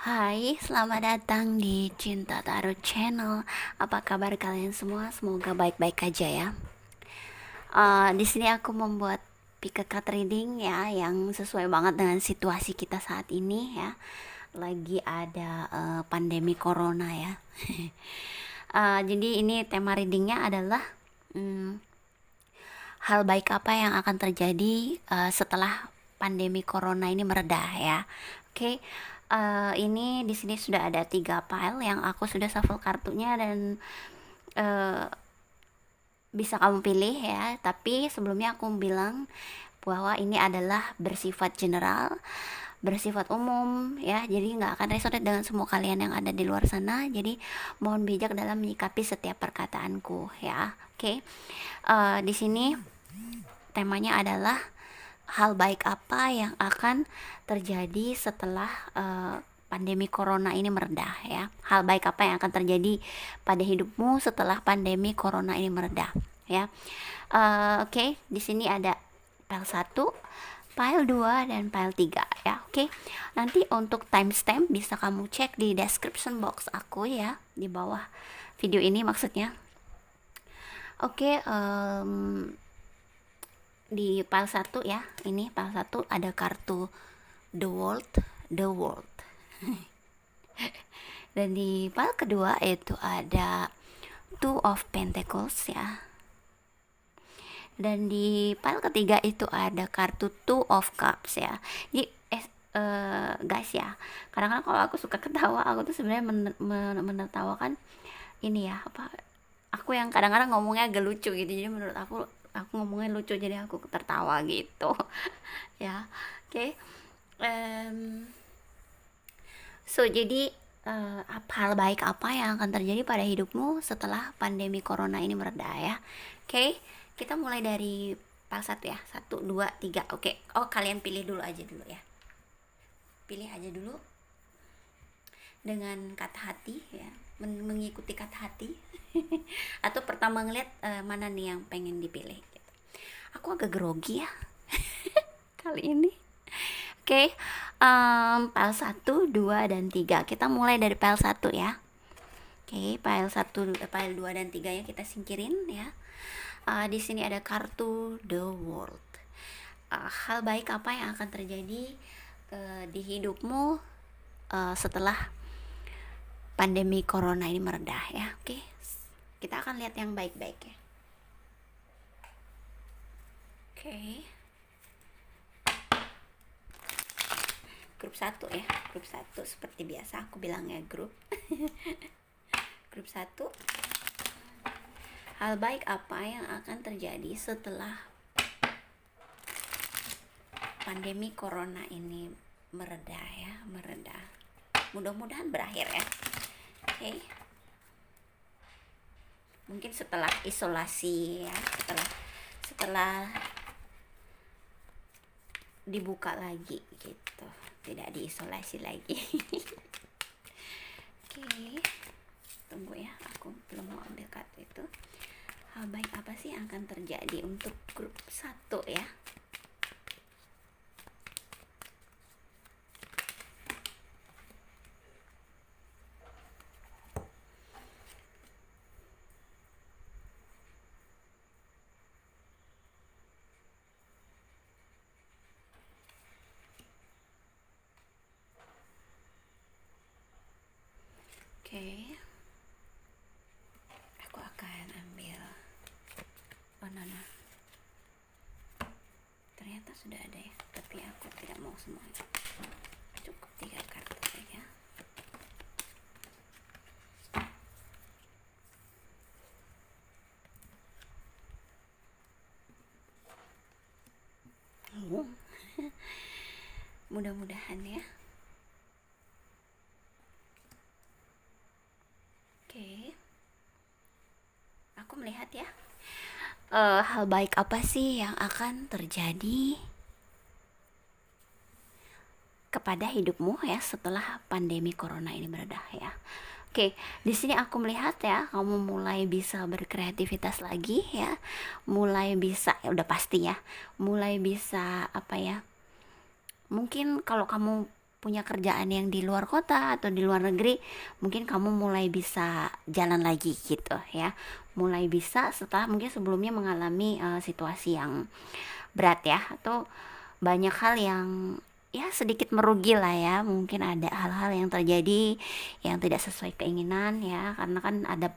Hai, selamat datang di Cinta Tarot Channel. Apa kabar kalian semua? Semoga baik-baik aja ya. Di sini aku membuat pick a card reading ya, yang sesuai banget dengan situasi kita saat ini ya. Lagi ada pandemi corona ya. Jadi ini tema readingnya adalah hal baik apa yang akan terjadi setelah pandemi corona ini meredah ya. Oke, ini di sini sudah ada 3 pile yang aku sudah shuffle kartunya dan bisa kamu pilih ya. Tapi sebelumnya aku bilang bahwa ini adalah bersifat general, bersifat umum ya, jadi nggak akan resonate dengan semua kalian yang ada di luar sana. Jadi mohon bijak dalam menyikapi setiap perkataanku ya. Oke, di sini temanya adalah hal baik apa yang akan terjadi setelah pandemi corona ini meredah ya. Hal baik apa yang akan terjadi pada hidupmu setelah pandemi corona ini meredah ya. Oke, di sini ada pile 1, pile 2 dan pile 3 ya. Oke. Nanti untuk timestamp bisa kamu cek di description box aku ya, di bawah video ini maksudnya. Oke, di pile 1 ya, ini pile 1 ada kartu the world. Dan di pile kedua itu ada two of pentacles ya. Dan di pile ketiga itu ada kartu two of cups ya. Jadi guys ya, kadang-kadang kalau aku suka ketawa, aku tuh sebenarnya menertawakan ini ya, apa, aku yang kadang-kadang ngomongnya agak lucu gitu. Jadi menurut aku ngomongnya lucu, jadi aku tertawa gitu. Ya, oke. So jadi hal baik apa yang akan terjadi pada hidupmu setelah pandemi corona ini meredah ya. Oke, kita mulai dari part 1 ya. 1, 2, 3. Oke. Oh, kalian pilih dulu aja dulu ya. Pilih aja dulu dengan kata hati ya, mengikuti kata hati. Atau pertama ngeliat mana nih yang pengen dipilih gitu. Aku agak grogi ya kali ini. Oke, pile 1, 2, dan 3. Kita mulai dari pile 1 ya. Oke, pile 1, pile 2 dan 3 ya kita singkirin ya. Di sini ada kartu the world. Hal baik apa yang akan terjadi di hidupmu setelah pandemi corona ini meredah ya. Oke, kita akan lihat yang baik-baik ya. Oke, grup 1 ya, grup 1 seperti biasa aku bilangnya grup. Grup 1, hal baik apa yang akan terjadi setelah pandemi corona ini meredah ya, meredah. Mudah-mudahan berakhir ya. Oke. Mungkin setelah isolasi ya, setelah dibuka lagi gitu, tidak diisolasi lagi. Oke, tunggu ya, aku belum mau ambil kartu itu. Hal baik apa sih yang akan terjadi untuk grup 1 ya. Oke, aku akan ambil, oh no, ternyata sudah ada ya, tapi aku tidak mau semuanya, cukup 3 kartu saja. Mudah-mudahan ya. Oke, aku melihat ya, hal baik apa sih yang akan terjadi kepada hidupmu ya setelah pandemi corona ini meredah ya. Oke, di sini aku melihat ya, kamu mulai bisa berkreativitas lagi ya, mulai bisa, ya udah pasti ya, mulai bisa apa ya, mungkin kalau kamu punya kerjaan yang di luar kota atau di luar negeri, mungkin kamu mulai bisa jalan lagi gitu ya, mulai bisa setelah mungkin sebelumnya mengalami situasi yang berat ya, atau banyak hal yang ya sedikit merugi lah ya, mungkin ada hal-hal yang terjadi yang tidak sesuai keinginan ya, karena kan ada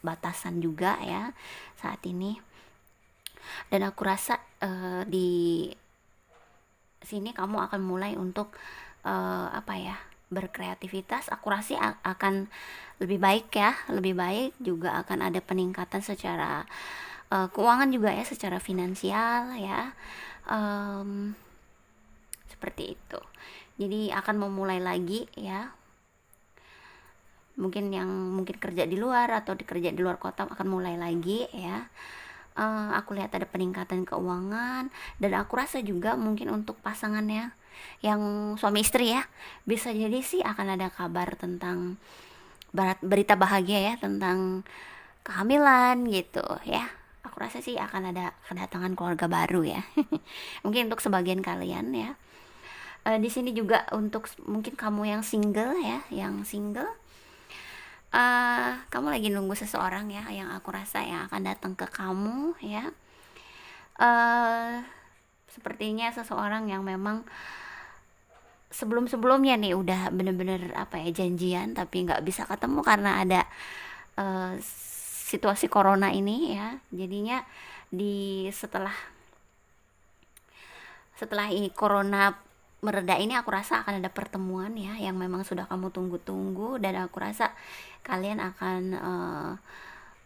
batasan juga ya saat ini. Dan aku rasa di sini kamu akan mulai untuk apa ya, berkreativitas. Aku rasa akan lebih baik ya, lebih baik juga, akan ada peningkatan secara keuangan juga ya, secara finansial ya. Em, Seperti itu. Jadi akan memulai lagi ya, mungkin yang mungkin kerja di luar atau kerja di luar kota akan mulai lagi ya. Aku lihat ada peningkatan keuangan, dan aku rasa juga mungkin untuk pasangannya yang suami istri ya, bisa jadi sih akan ada kabar tentang berita bahagia ya, tentang kehamilan gitu ya. Aku rasa sih akan ada kedatangan keluarga baru ya. Mungkin untuk sebagian kalian ya. Di sini juga untuk mungkin kamu yang single ya, yang single, kamu lagi nunggu seseorang ya, yang aku rasa yang akan datang ke kamu ya. uh, Sepertinya seseorang yang memang sebelum-sebelumnya nih udah bener-bener apa ya, janjian tapi nggak bisa ketemu karena ada situasi corona ini ya. Jadinya setelah ini corona mereda ini, aku rasa akan ada pertemuan ya yang memang sudah kamu tunggu-tunggu, dan aku rasa kalian akan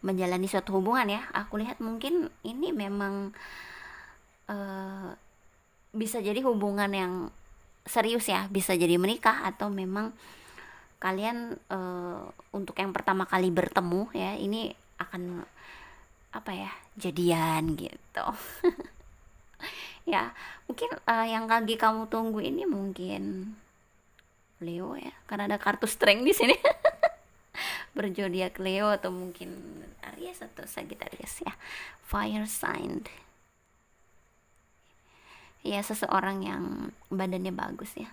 menjalani suatu hubungan ya. Aku lihat mungkin ini memang bisa jadi hubungan yang serius ya, bisa jadi menikah, atau memang kalian untuk yang pertama kali bertemu ya, ini akan apa ya, jadian gitu. Ya mungkin yang lagi kamu tunggu ini mungkin Leo ya, karena ada kartu strength di sini. Berzodiak Leo, atau mungkin Aries atau Sagittarius ya, fire sign ya, seseorang yang badannya bagus ya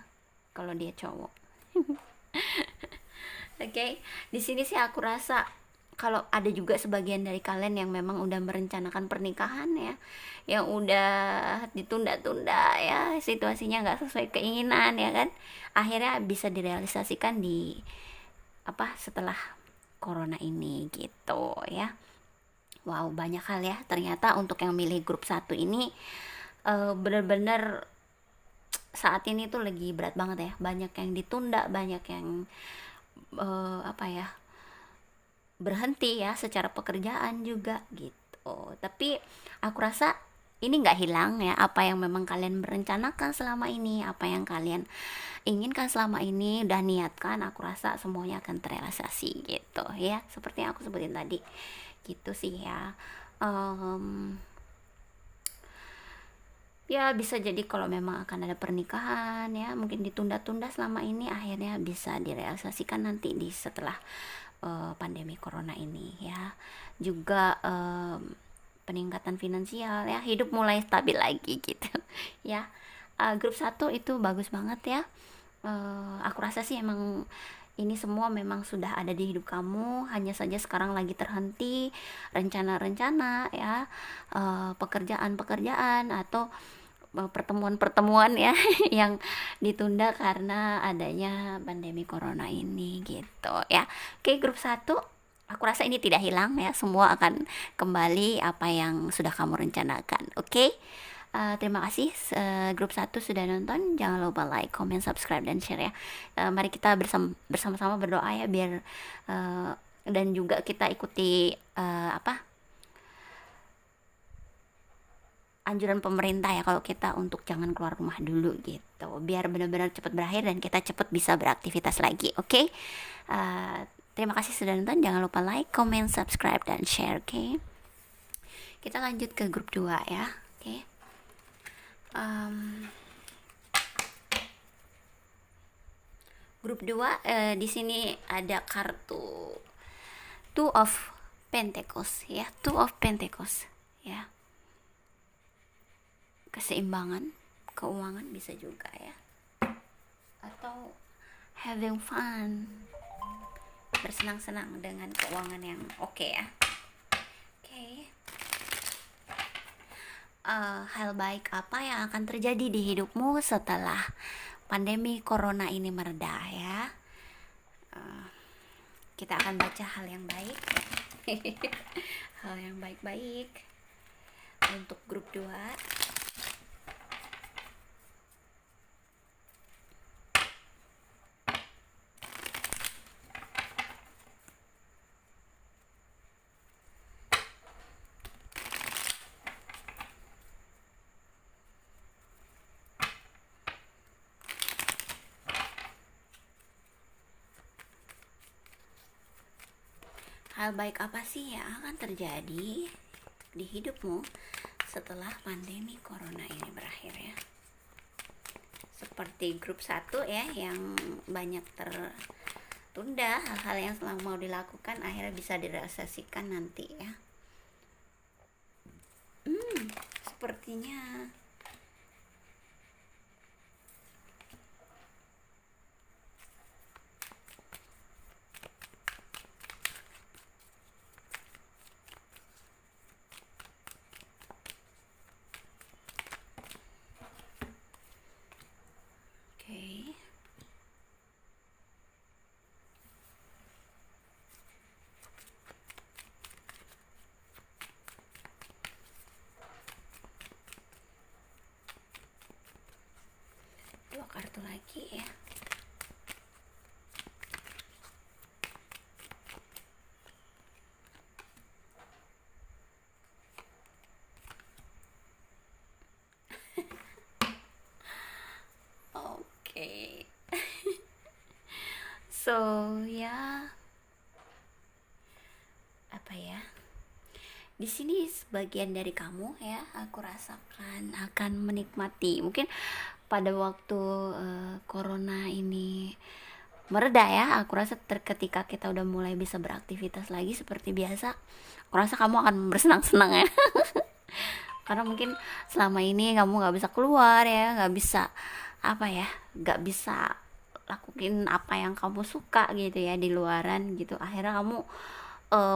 kalau dia cowok. Oke, di sini sih aku rasa kalau ada juga sebagian dari kalian yang memang udah merencanakan pernikahan ya, yang udah ditunda-tunda ya, situasinya nggak sesuai keinginan ya kan, akhirnya bisa direalisasikan di apa, setelah corona ini gitu ya. Wow, banyak hal ya ternyata untuk yang milih grup 1 ini. Bener-bener saat ini tuh lagi berat banget ya, banyak yang ditunda, banyak yang apa ya, berhenti ya secara pekerjaan juga gitu. Tapi aku rasa ini nggak hilang ya, apa yang memang kalian merencanakan selama ini, apa yang kalian inginkan selama ini, udah niatkan, aku rasa semuanya akan terrealisasi gitu ya, seperti yang aku sebutin tadi gitu sih ya. Ya bisa jadi kalau memang akan ada pernikahan ya, mungkin ditunda-tunda selama ini, akhirnya bisa direalisasikan nanti di setelah pandemi corona ini ya. Juga peningkatan finansial ya, hidup mulai stabil lagi gitu ya. Grup 1 itu bagus banget ya. Aku rasa sih emang ini semua memang sudah ada di hidup kamu, hanya saja sekarang lagi terhenti rencana-rencana ya, pekerjaan-pekerjaan atau pertemuan-pertemuan ya yang ditunda karena adanya pandemi corona ini gitu ya. Oke, grup 1 aku rasa ini tidak hilang ya, semua akan kembali apa yang sudah kamu rencanakan. Oke. Terima kasih grup 1 sudah nonton. Jangan lupa like, comment, subscribe, dan share ya. Mari kita bersama-sama berdoa ya, biar dan juga kita ikuti anjuran pemerintah ya, kalau kita untuk jangan keluar rumah dulu gitu, biar benar-benar cepat berakhir dan kita cepat bisa beraktivitas lagi. Oke. Terima kasih sudah nonton. Jangan lupa like, comment, subscribe, dan share. Oke. Kita lanjut ke grup 2 ya. Oke. Grup 2 di sini ada kartu Two of Pentacles ya, Two of Pentacles ya. Keseimbangan keuangan bisa juga ya. atau having fun, bersenang-senang dengan keuangan yang oke ya. Oke. Hal baik apa yang akan terjadi di hidupmu setelah pandemi corona ini mereda ya? Kita akan baca hal yang baik. Hal yang baik-baik untuk grup 2. Hal baik apa sih yang akan terjadi di hidupmu setelah pandemi corona ini berakhir ya? Seperti grup 1 ya, yang banyak tertunda, hal-hal yang selalu mau dilakukan akhirnya bisa direalisasikan nanti ya. Sepertinya oke. Dua kartu lagi ya. Oke. So ya, apa ya, di sini sebagian dari kamu ya, aku rasakan akan menikmati mungkin pada waktu corona ini mereda ya. Aku rasa ketika kita udah mulai bisa beraktivitas lagi seperti biasa, aku rasa kamu akan bersenang-senang ya. Karena mungkin selama ini kamu nggak bisa keluar ya, nggak bisa apa ya, nggak bisa lakuin apa yang kamu suka gitu ya di luaran gitu. Akhirnya kamu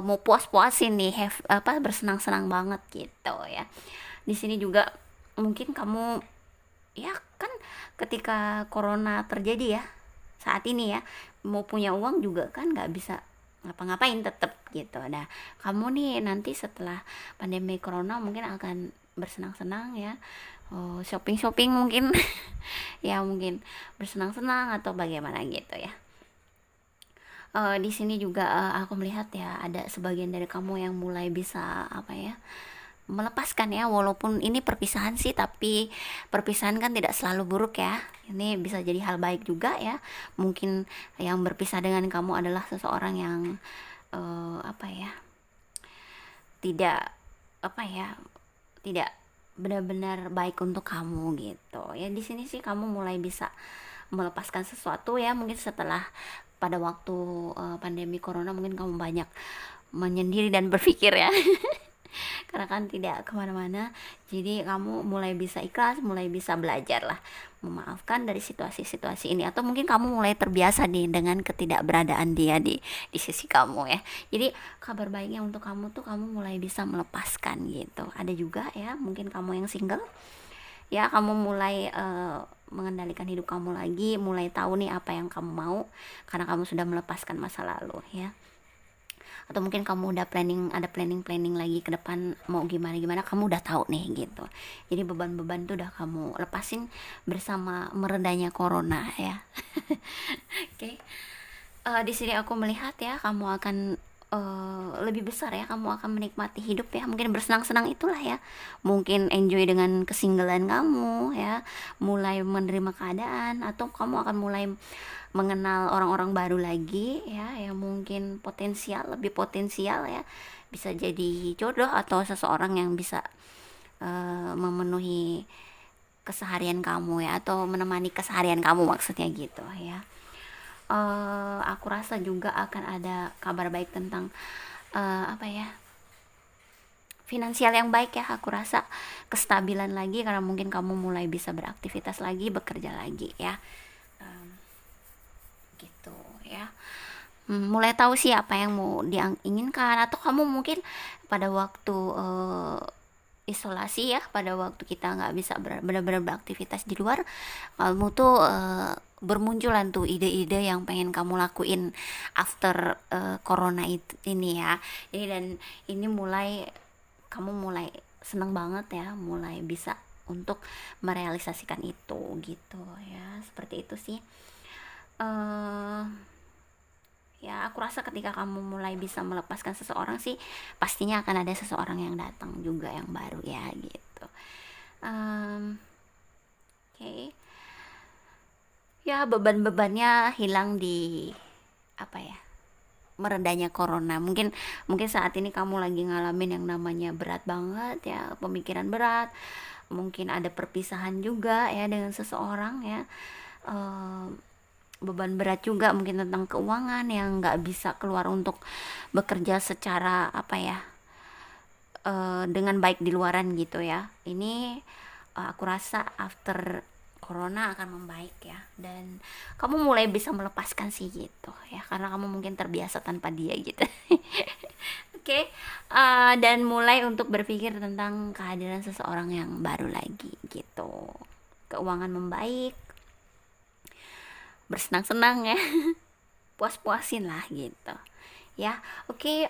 mau puas-puasin nih, bersenang-senang banget gitu ya. Di sini juga mungkin kamu ya kan, ketika corona terjadi ya saat ini ya, mau punya uang juga kan nggak bisa ngapa-ngapain tetep gitu. Nah, kamu nih nanti setelah pandemi corona mungkin akan bersenang-senang ya, shopping-shopping mungkin. Ya mungkin bersenang-senang atau bagaimana gitu ya. Di sini juga aku melihat ya, ada sebagian dari kamu yang mulai bisa apa ya, melepaskan ya, walaupun ini perpisahan sih, tapi perpisahan kan tidak selalu buruk ya. Ini bisa jadi hal baik juga ya. Mungkin yang berpisah dengan kamu adalah seseorang yang apa ya, tidak apa ya, tidak benar-benar baik untuk kamu gitu ya. Di sini sih kamu mulai bisa melepaskan sesuatu ya, mungkin setelah pada waktu pandemi corona mungkin kamu banyak menyendiri dan berpikir ya. Karena kan tidak kemana-mana, jadi kamu mulai bisa ikhlas, mulai bisa belajar lah memaafkan dari situasi-situasi ini, atau mungkin kamu mulai terbiasa nih dengan ketidakberadaan dia di sisi kamu ya. Jadi kabar baiknya untuk kamu tuh, kamu mulai bisa melepaskan gitu. Ada juga ya, mungkin kamu yang single ya, kamu mulai mengendalikan hidup kamu lagi, mulai tahu nih apa yang kamu mau karena kamu sudah melepaskan masa lalu ya. Atau mungkin kamu udah ada planning lagi ke depan mau gimana kamu udah tahu nih gitu. Jadi beban-beban tuh udah kamu lepasin bersama meredanya corona ya. Oke. Di sini aku melihat ya, kamu akan lebih besar ya, kamu akan menikmati hidup ya, mungkin bersenang-senang itulah ya, mungkin enjoy dengan kesinggalan kamu ya, mulai menerima keadaan, atau kamu akan mulai mengenal orang-orang baru lagi ya, yang mungkin lebih potensial ya, bisa jadi jodoh atau seseorang yang bisa memenuhi keseharian kamu ya, atau menemani keseharian kamu maksudnya gitu ya. Aku rasa juga akan ada kabar baik tentang apa ya, finansial yang baik ya. Aku rasa kestabilan lagi karena mungkin kamu mulai bisa beraktivitas lagi, bekerja lagi ya. mulai tahu sih apa yang mau diinginkan, atau kamu mungkin pada waktu isolasi ya, pada waktu kita nggak bisa benar-benar beraktivitas di luar, kamu tuh bermunculan tuh ide-ide yang pengen kamu lakuin after corona ini ya. Jadi dan ini kamu mulai seneng banget ya, mulai bisa untuk merealisasikan itu gitu ya, seperti itu sih. eh Ya, aku rasa ketika kamu mulai bisa melepaskan seseorang sih, pastinya akan ada seseorang yang datang juga yang baru ya gitu. Oke. Ya, beban-bebannya hilang di apa ya? Meredanya corona. Mungkin mungkin saat ini kamu lagi ngalamin yang namanya berat banget ya, pemikiran berat. Mungkin ada perpisahan juga ya dengan seseorang ya. Beban berat juga mungkin tentang keuangan yang nggak bisa keluar untuk bekerja secara apa ya, dengan baik di luaran gitu ya. Ini aku rasa after corona akan membaik ya, dan kamu mulai bisa melepaskan sih gitu ya, karena kamu mungkin terbiasa tanpa dia gitu. Oke. Dan mulai untuk berpikir tentang kehadiran seseorang yang baru lagi gitu. Keuangan membaik, bersenang-senang ya, puas-puasin lah gitu ya. Oke.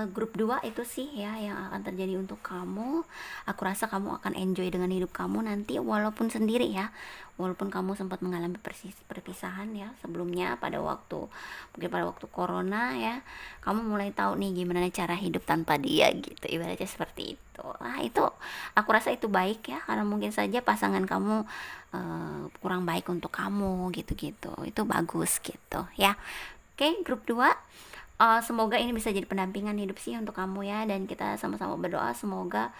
Grup 2 itu sih ya yang akan terjadi untuk kamu. Aku rasa kamu akan enjoy dengan hidup kamu nanti, walaupun sendiri ya, walaupun kamu sempat mengalami perpisahan ya sebelumnya, mungkin pada waktu corona ya, kamu mulai tahu nih gimana cara hidup tanpa dia gitu, ibaratnya seperti itu. Itu aku rasa itu baik ya, karena mungkin saja pasangan kamu kurang baik untuk kamu gitu-gitu, itu bagus gitu ya. Oke, grup 2. Semoga ini bisa jadi pendampingan hidup sih untuk kamu ya, dan kita sama-sama berdoa semoga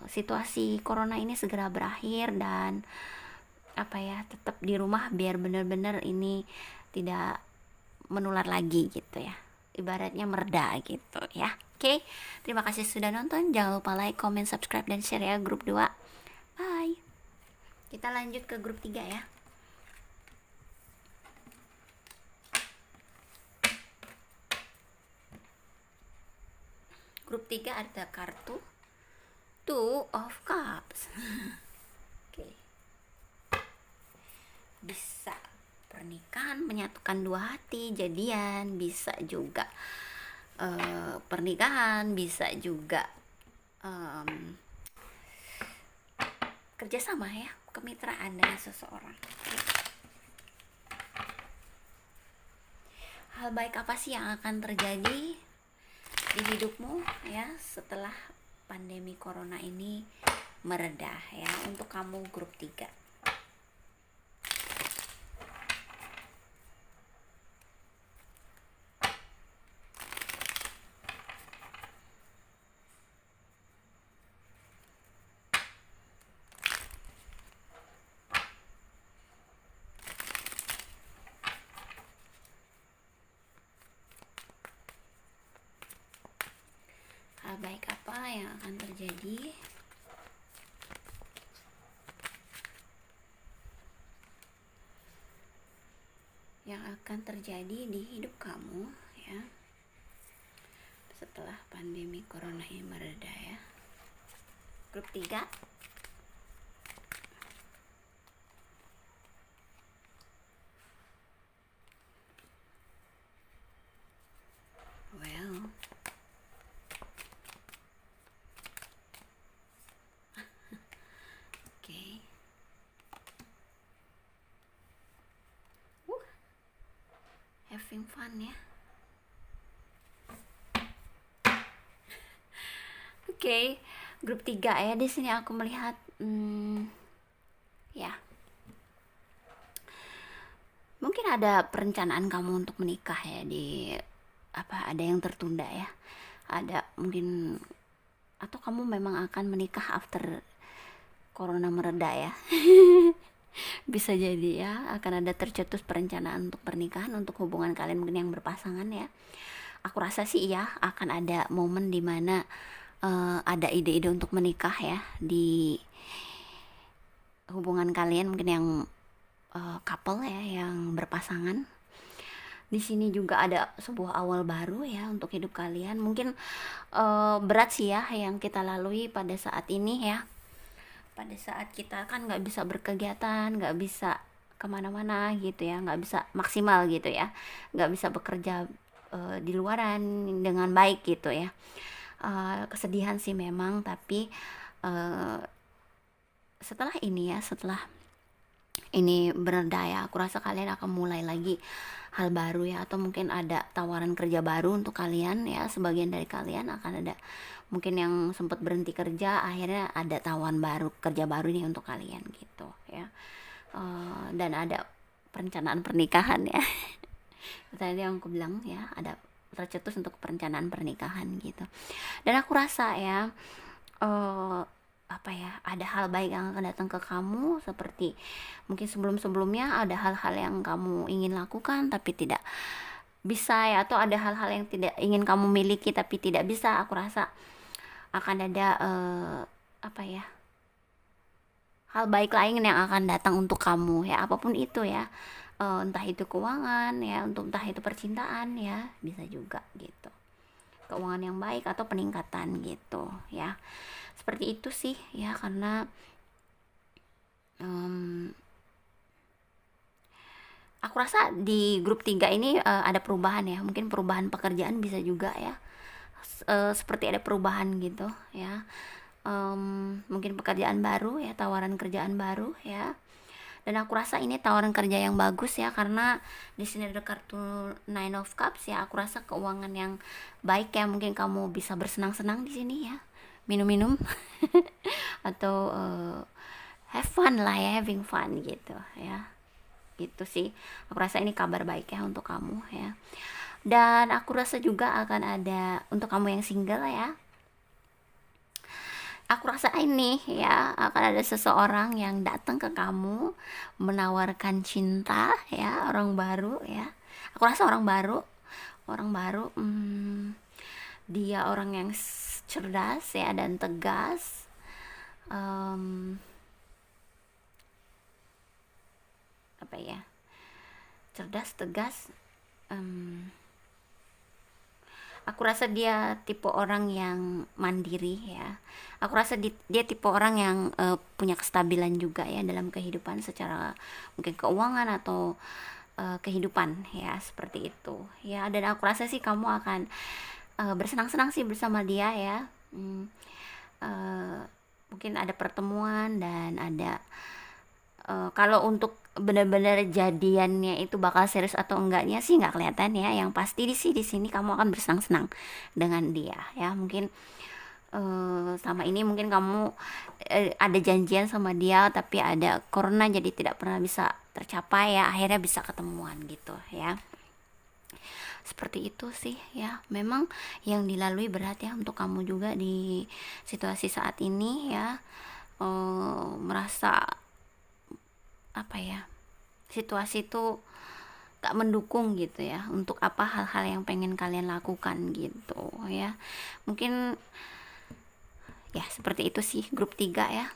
situasi corona ini segera berakhir, dan apa ya, tetap di rumah biar benar-benar ini tidak menular lagi gitu ya, ibaratnya mereda gitu ya. Oke, terima kasih sudah nonton, jangan lupa like, comment, subscribe, dan share ya grup 2. Bye. Kita lanjut ke grup 3 ya. Grup 3 ada kartu Two of Cups. Oke. Bisa pernikahan, menyatukan dua hati, jadian, bisa juga pernikahan, bisa juga kerjasama ya, kemitraan dengan seseorang. Hal baik apa sih yang akan terjadi di hidupmu ya setelah pandemi corona ini mereda ya, untuk kamu grup 3. Hal baik apa yang akan terjadi di hidup kamu ya setelah pandemi corona ini mereda ya. Grup 3. Well, okay. Having fun ya. Oke, grup 3 ya. Di sini aku melihat ya. Mungkin ada perencanaan kamu untuk menikah ya, ada yang tertunda ya. Ada mungkin, atau kamu memang akan menikah after corona mereda ya. Bisa jadi ya, akan ada tercetus perencanaan untuk pernikahan, untuk hubungan kalian mungkin yang berpasangan ya. Aku rasa sih ya, akan ada momen dimana ada ide-ide untuk menikah ya di hubungan kalian mungkin yang couple ya, yang berpasangan. Di sini juga ada sebuah awal baru ya untuk hidup kalian. Mungkin berat sih ya yang kita lalui pada saat ini ya. Pada saat kita kan nggak bisa berkegiatan, nggak bisa kemana-mana gitu ya, nggak bisa maksimal gitu ya, nggak bisa bekerja di luaran dengan baik gitu ya. Kesedihan sih memang, tapi uh, setelah ini ya, setelah ini bereda ya, aku rasa kalian akan mulai lagi hal baru ya, atau mungkin ada tawaran kerja baru untuk kalian ya. Sebagian dari kalian akan ada mungkin yang sempat berhenti kerja, akhirnya ada tawaran baru kerja baru nih untuk kalian gitu ya. Dan ada perencanaan pernikahan ya. Tadi yang aku bilang ya, ada tercetus untuk perencanaan pernikahan gitu. Dan aku rasa ya apa ya, ada hal baik yang akan datang ke kamu, seperti mungkin sebelum-sebelumnya ada hal-hal yang kamu ingin lakukan tapi tidak bisa ya, atau ada hal-hal yang tidak ingin kamu miliki tapi tidak bisa. Aku rasa akan ada apa ya, hal baik lain yang akan datang untuk kamu ya, apapun itu ya. Entah itu keuangan ya, entah itu percintaan ya, bisa juga gitu, keuangan yang baik atau peningkatan gitu ya. Seperti itu sih ya, karena aku rasa di grup 3 ini ada perubahan ya, mungkin perubahan pekerjaan bisa juga ya. Seperti ada perubahan gitu ya. Mungkin pekerjaan baru ya, tawaran kerjaan baru ya. Dan aku rasa ini tawaran kerja yang bagus ya, karena di sini ada kartu Nine of Cups ya. Aku rasa keuangan yang baik ya, mungkin kamu bisa bersenang-senang di sini ya, minum-minum atau have fun lah ya, having fun gitu ya. Gitu sih, aku rasa ini kabar baik ya untuk kamu ya. Dan aku rasa juga akan ada untuk kamu yang single ya, aku rasa ini ya, akan ada seseorang yang datang ke kamu menawarkan cinta ya, orang baru ya. Aku rasa orang baru, dia orang yang cerdas ya dan tegas. Apa ya, cerdas, tegas. Aku rasa dia tipe orang yang mandiri ya. Aku rasa dia tipe orang yang punya kestabilan juga ya dalam kehidupan, secara mungkin keuangan atau kehidupan ya, seperti itu ya. Dan aku rasa sih kamu akan bersenang-senang sih bersama dia ya. Mungkin ada pertemuan dan ada kalau untuk benar-benar jadiannya itu bakal serius atau enggaknya sih nggak kelihatan ya. Yang pasti di sini kamu akan bersenang-senang dengan dia ya. Mungkin sama ini mungkin kamu ada janjian sama dia tapi ada corona jadi tidak pernah bisa tercapai ya, akhirnya bisa ketemuan gitu ya. Seperti itu sih ya. Memang yang dilalui berat ya untuk kamu juga di situasi saat ini ya. Merasa apa ya, situasi itu gak mendukung gitu ya untuk apa hal-hal yang pengen kalian lakukan gitu ya. Mungkin ya seperti itu sih grup 3 ya,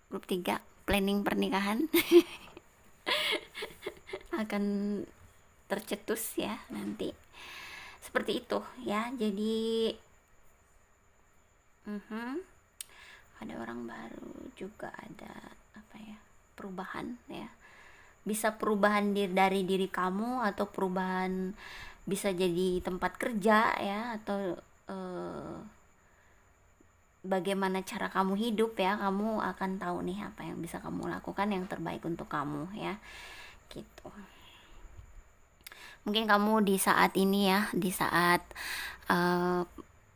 grup 3 planning pernikahan akan tercetus ya nanti, seperti itu ya. Jadi ada orang baru juga, ada apa ya, perubahan ya, bisa perubahan dari diri kamu, atau perubahan bisa jadi tempat kerja ya, atau bagaimana cara kamu hidup ya. Kamu akan tahu nih apa yang bisa kamu lakukan yang terbaik untuk kamu ya, gitu. Mungkin kamu di saat ini ya, di saat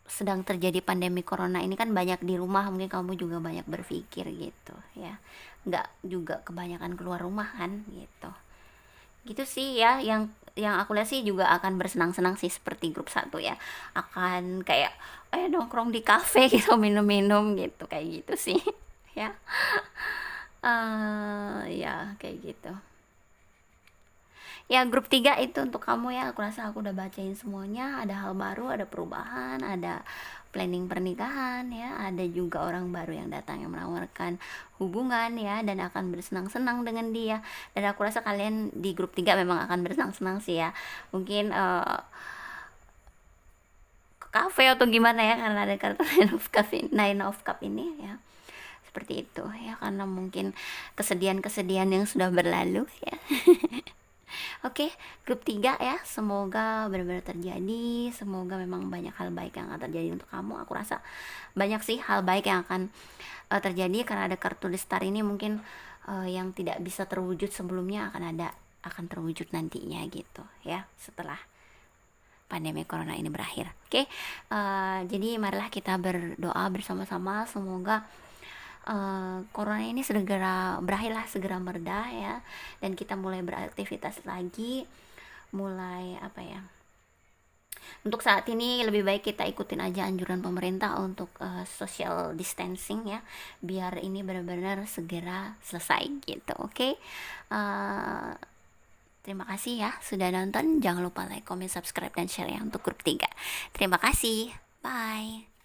sedang terjadi pandemi corona ini kan banyak di rumah, mungkin kamu juga banyak berpikir gitu ya, nggak juga kebanyakan keluar rumah kan gitu sih ya. Yang aku lihat sih juga akan bersenang-senang sih seperti grup 1 ya, akan kayak nongkrong di kafe gitu, minum-minum gitu, kayak gitu sih ya. Ya kayak gitu Ya, grup 3 itu untuk kamu ya. Aku rasa aku udah bacain semuanya. Ada hal baru, ada perubahan, ada planning pernikahan ya, ada juga orang baru yang datang yang menawarkan hubungan ya, dan akan bersenang-senang dengan dia. Dan aku rasa kalian di grup 3 memang akan bersenang-senang sih ya. Mungkin ke kafe atau gimana ya, karena ada kartu Nine of Cup ini ya. Seperti itu ya, karena mungkin kesedihan-kesedihan yang sudah berlalu ya. Oke, grup 3 ya, semoga benar-benar terjadi, semoga memang banyak hal baik yang akan terjadi untuk kamu. Aku rasa banyak sih hal baik yang akan terjadi, karena ada kartu The Star ini. Mungkin yang tidak bisa terwujud sebelumnya akan terwujud nantinya gitu ya, setelah pandemi corona ini berakhir. Oke, jadi marilah kita berdoa bersama-sama, semoga corona ini segera berakhirlah, segera mereda ya, dan kita mulai beraktivitas lagi, mulai apa ya, untuk saat ini lebih baik kita ikutin aja anjuran pemerintah untuk social distancing ya, biar ini benar-benar segera selesai gitu. Oke. Terima kasih ya sudah nonton. Jangan lupa like, comment, subscribe, dan share ya untuk grup 3. Terima kasih. Bye.